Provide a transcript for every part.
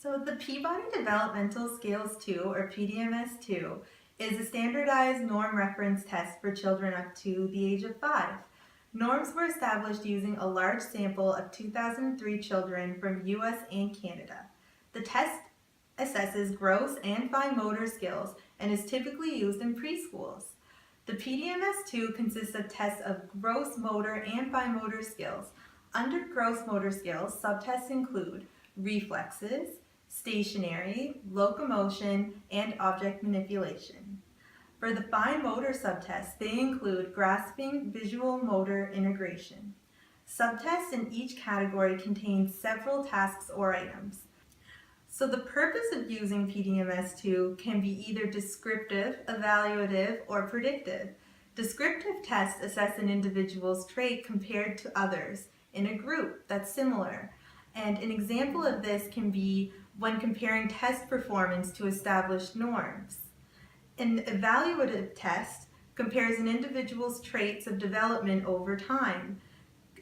So the Peabody Developmental Scales 2, or PDMS 2, is a standardized norm reference test for children up to the age of 5. Norms were established using a large sample of 2003 children from US and Canada. The test assesses gross and fine motor skills and is typically used in preschools. The PDMS-2 consists of tests of gross motor and fine motor skills. Under gross motor skills, subtests include reflexes, stationary, locomotion, and object manipulation. For the fine motor subtests, they include grasping, visual motor integration. Subtests in each category contain several tasks or items. So the purpose of using PDMS-2 can be either descriptive, evaluative, or predictive. Descriptive tests assess an individual's trait compared to others in a group that's similar. And an example of this can be when comparing test performance to established norms. An evaluative test compares an individual's traits of development over time.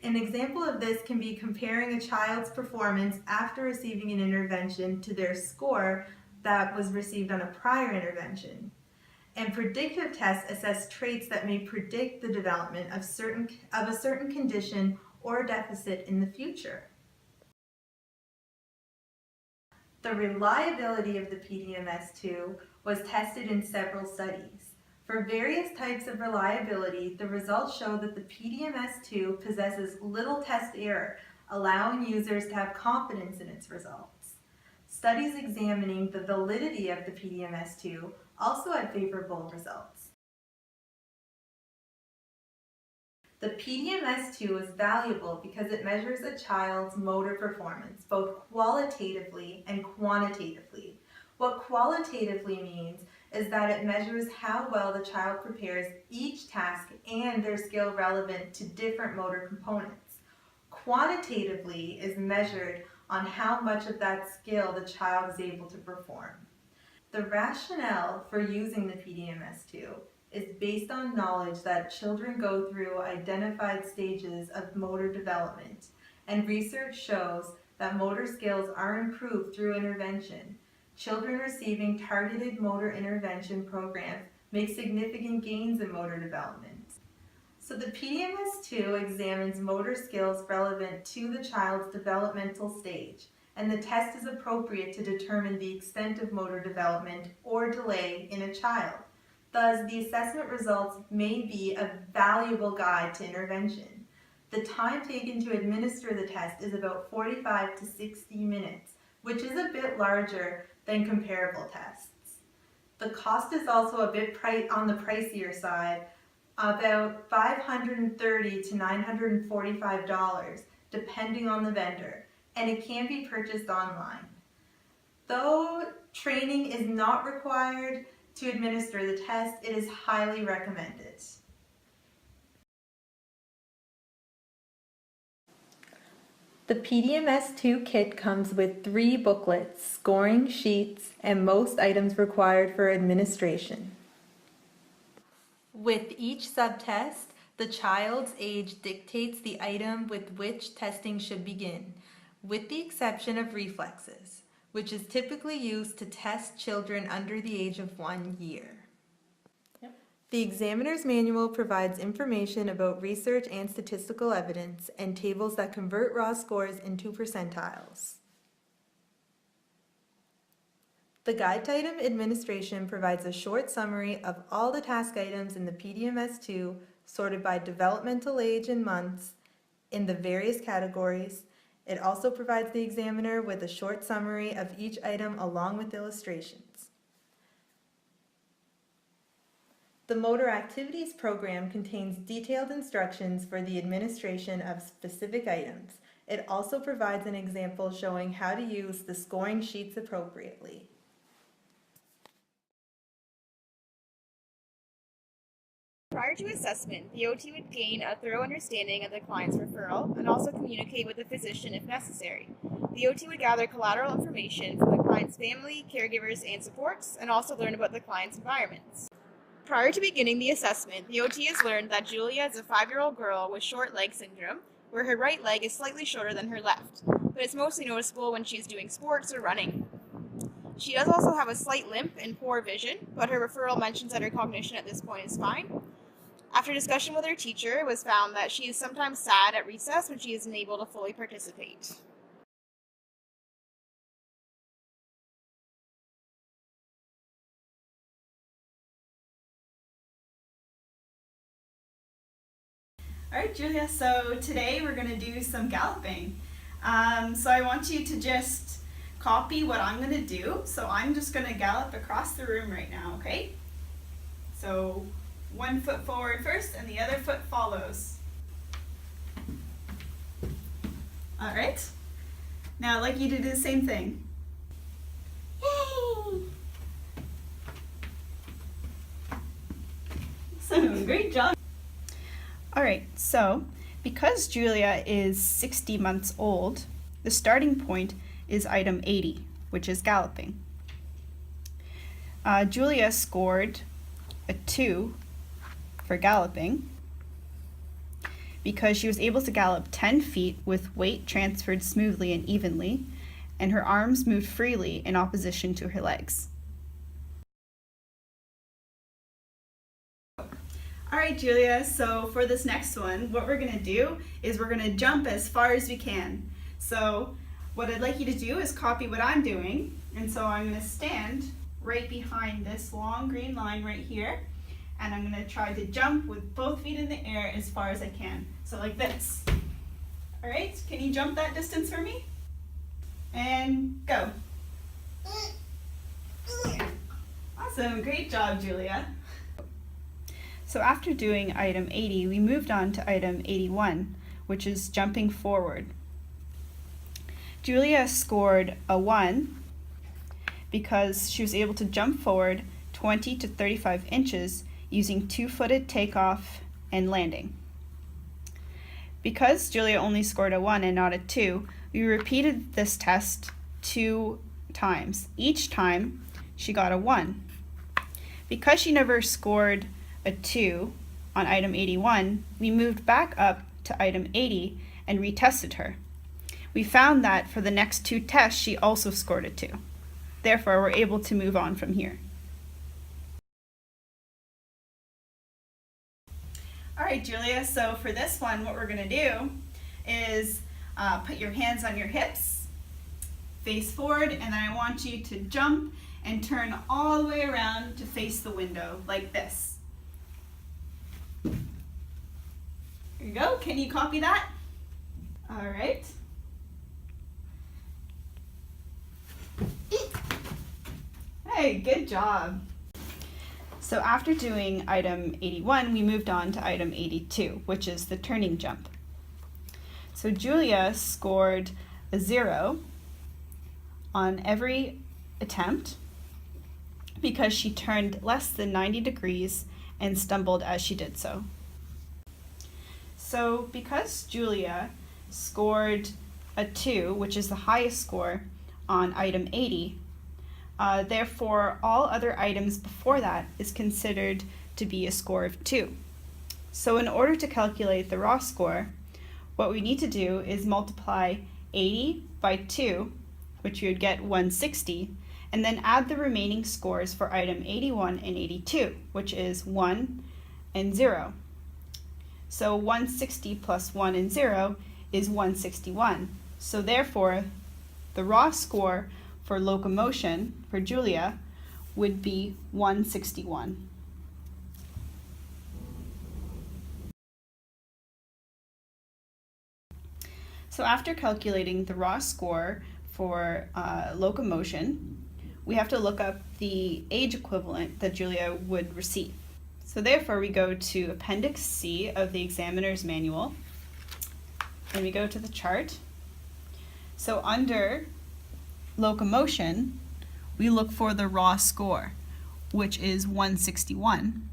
An example of this can be comparing a child's performance after receiving an intervention to their score that was received on a prior intervention. And predictive tests assess traits that may predict the development of a certain condition or deficit in the future. The reliability of the PDMS-2 was tested in several studies. For various types of reliability, the results show that the PDMS-2 possesses little test error, allowing users to have confidence in its results. Studies examining the validity of the PDMS-2 also had favorable results. The PDMS-2 is valuable because it measures a child's motor performance, both qualitatively and quantitatively. What qualitatively means is that it measures how well the child prepares each task and their skill relevant to different motor components. Quantitatively is measured on how much of that skill the child is able to perform. The rationale for using the PDMS-2 is based on knowledge that children go through identified stages of motor development, and research shows that motor skills are improved through intervention. Children receiving targeted motor intervention programs make significant gains in motor development. So the PDMS-2 examines motor skills relevant to the child's developmental stage, and the test is appropriate to determine the extent of motor development or delay in a child. Thus, the assessment results may be a valuable guide to intervention. The time taken to administer the test is about 45 to 60 minutes, which is a bit larger than comparable tests. The cost is also a bit on the pricier side, about $530 to $945, depending on the vendor, and it can be purchased online. Though training is not required to administer the test, it is highly recommended. The PDMS-2 kit comes with 3 booklets, scoring sheets, and most items required for administration. With each subtest, the child's age dictates the item with which testing should begin, with the exception of reflexes, which is typically used to test children under the age of 1 year. The examiner's manual provides information about research and statistical evidence and tables that convert raw scores into percentiles. The Guide to Item Administration provides a short summary of all the task items in the PDMS-2 sorted by developmental age and months in the various categories. It also provides the examiner with a short summary of each item along with illustrations. The Motor Activities program contains detailed instructions for the administration of specific items. It also provides an example showing how to use the scoring sheets appropriately. Prior to assessment, the OT would gain a thorough understanding of the client's referral and also communicate with the physician if necessary. The OT would gather collateral information from the client's family, caregivers, and supports, and also learn about the client's environments. Prior to beginning the assessment, the OT has learned that Julia is a 5-year-old girl with short leg syndrome, where her right leg is slightly shorter than her left, but it's mostly noticeable when she's doing sports or running. She does also have a slight limp and poor vision, but her referral mentions that her cognition at this point is fine. After discussion with her teacher, it was found that she is sometimes sad at recess when she isn't able to fully participate. All right, Julia, so today we're going to do some galloping. So I want you to just copy what I'm going to do. So I'm just going to gallop across the room right now, okay? So 1 foot forward first and the other foot follows. All right. Now I'd like you to do the same thing. Yay! So great job. All right, so because Julia is 60 months old, the starting point is item 80, which is galloping. Julia scored a 2 for galloping because she was able to gallop 10 feet with weight transferred smoothly and evenly, and her arms moved freely in opposition to her legs. All right, Julia, so for this next one, what we're gonna do is we're gonna jump as far as we can. So what I'd like you to do is copy what I'm doing. And so I'm gonna stand right behind this long green line right here. And I'm gonna try to jump with both feet in the air as far as I can. So like this. All right, can you jump that distance for me? And go. Awesome, great job, Julia. So after doing item 80, we moved on to item 81, which is jumping forward. Julia scored a 1 because she was able to jump forward 20 to 35 inches using 2-footed takeoff and landing. Because Julia only scored a 1 and not a 2, we repeated this test 2 times. Each time she got a 1. Because she never scored a 2 on item 81, we moved back up to item 80 and retested her. We found that for the next 2 tests, she also scored a 2. Therefore, we're able to move on from here. All right, Julia, so for this one, what we're gonna do is put your hands on your hips, face forward, and then I want you to jump and turn all the way around to face the window, like this. There you go. Can you copy that? All right. Hey, good job. So after doing item 81, we moved on to item 82, which is the turning jump. So Julia scored a 0 on every attempt because she turned less than 90 degrees and stumbled as she did so. So because Julia scored a 2, which is the highest score on item 80, therefore all other items before that is considered to be a score of 2. So in order to calculate the raw score, what we need to do is multiply 80 by 2, which you would get 160, and then add the remaining scores for item 81 and 82, which is 1 and 0. So 160 plus 1 and 0 is 161. So therefore, the raw score for locomotion for Julia would be 161. So after calculating the raw score for locomotion, we have to look up the age equivalent that Julia would receive. So therefore we go to Appendix C of the examiner's manual, and we go to the chart. So under locomotion, we look for the raw score, which is 161.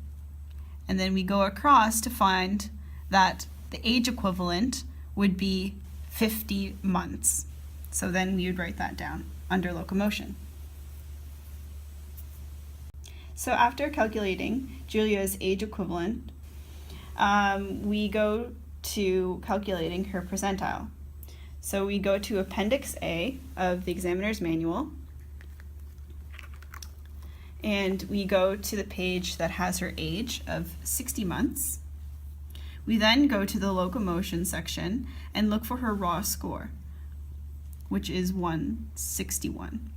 And then we go across to find that the age equivalent would be 50 months. So then we would write that down under locomotion. So after calculating Julia's age equivalent, we go to calculating her percentile. So we go to Appendix A of the examiner's manual, and we go to the page that has her age of 60 months. We then go to the locomotion section and look for her raw score, which is 161.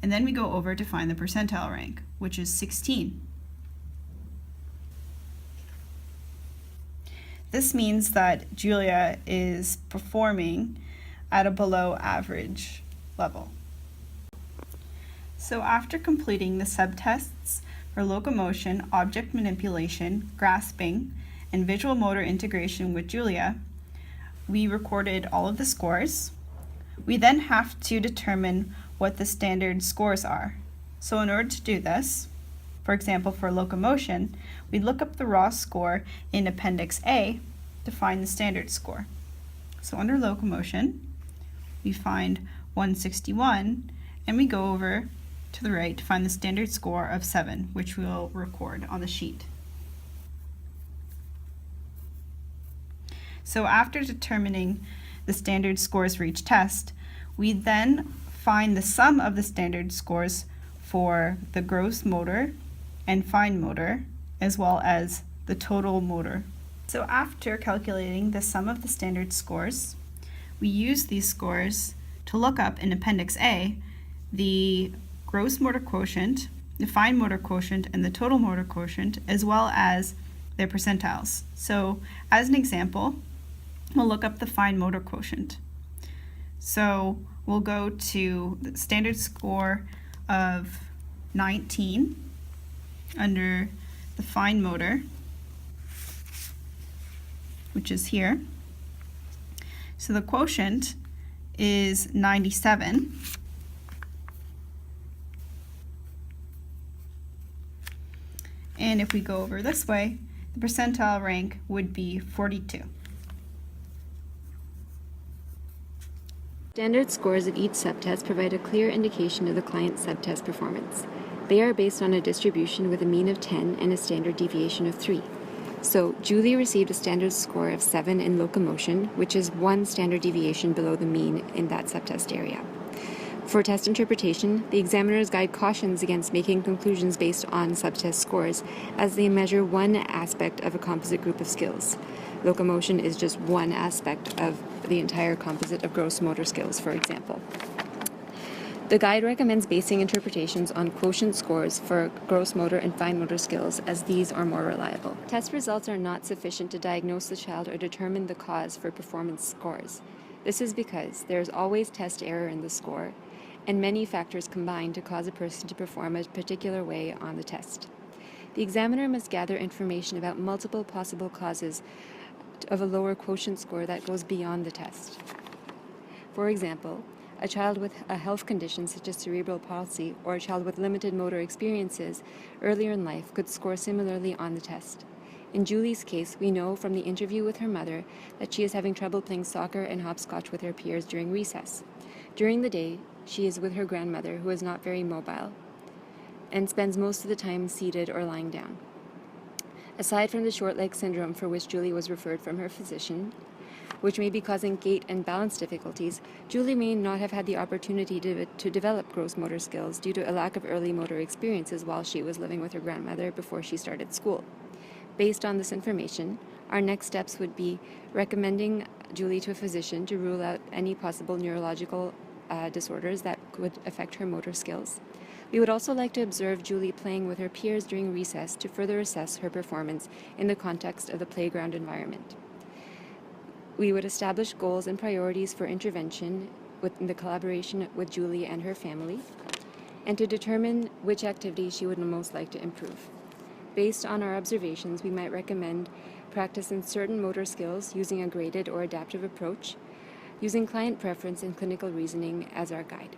And then we go over to find the percentile rank, which is 16. This means that Julia is performing at a below average level. So after completing the subtests for locomotion, object manipulation, grasping, and visual motor integration with Julia, we recorded all of the scores. We then have to determine what the standard scores are. So in order to do this, for example, for locomotion, we look up the raw score in Appendix A to find the standard score. So under locomotion, we find 161, and we go over to the right to find the standard score of 7, which we'll record on the sheet. So after determining the standard scores for each test, we then find the sum of the standard scores for the gross motor and fine motor, as well as the total motor. So after calculating the sum of the standard scores, we use these scores to look up in Appendix A the gross motor quotient, the fine motor quotient, and the total motor quotient, as well as their percentiles. So as an example, we'll look up the fine motor quotient. So we'll go to the standard score of 19 under the fine motor, which is here. So the quotient is 97. And if we go over this way, the percentile rank would be 42. Standard scores of each subtest provide a clear indication of the client's subtest performance. They are based on a distribution with a mean of 10 and a standard deviation of 3. So, Julie received a standard score of 7 in locomotion, which is 1 standard deviation below the mean in that subtest area. For test interpretation, the examiner's guide cautions against making conclusions based on subtest scores, as they measure one aspect of a composite group of skills. Locomotion is just one aspect of the entire composite of gross motor skills, for example. The guide recommends basing interpretations on quotient scores for gross motor and fine motor skills, as these are more reliable. Test results are not sufficient to diagnose the child or determine the cause for performance scores. This is because there is always test error in the score, and many factors combine to cause a person to perform a particular way on the test. The examiner must gather information about multiple possible causes of a lower quotient score that goes beyond the test. For example, a child with a health condition such as cerebral palsy or a child with limited motor experiences earlier in life could score similarly on the test. In Julie's case, we know from the interview with her mother that she is having trouble playing soccer and hopscotch with her peers during recess. During the day, she is with her grandmother, who is not very mobile, and spends most of the time seated or lying down. Aside from the short leg syndrome for which Julie was referred from her physician, which may be causing gait and balance difficulties, Julie may not have had the opportunity to develop gross motor skills due to a lack of early motor experiences while she was living with her grandmother before she started school. Based on this information, our next steps would be recommending Julie to a physician to rule out any possible neurological disorders that could affect her motor skills. We would also like to observe Julie playing with her peers during recess to further assess her performance in the context of the playground environment. We would establish goals and priorities for intervention within the collaboration with Julie and her family, and to determine which activities she would most like to improve. Based on our observations, we might recommend practice in certain motor skills using a graded or adaptive approach, using client preference and clinical reasoning as our guide.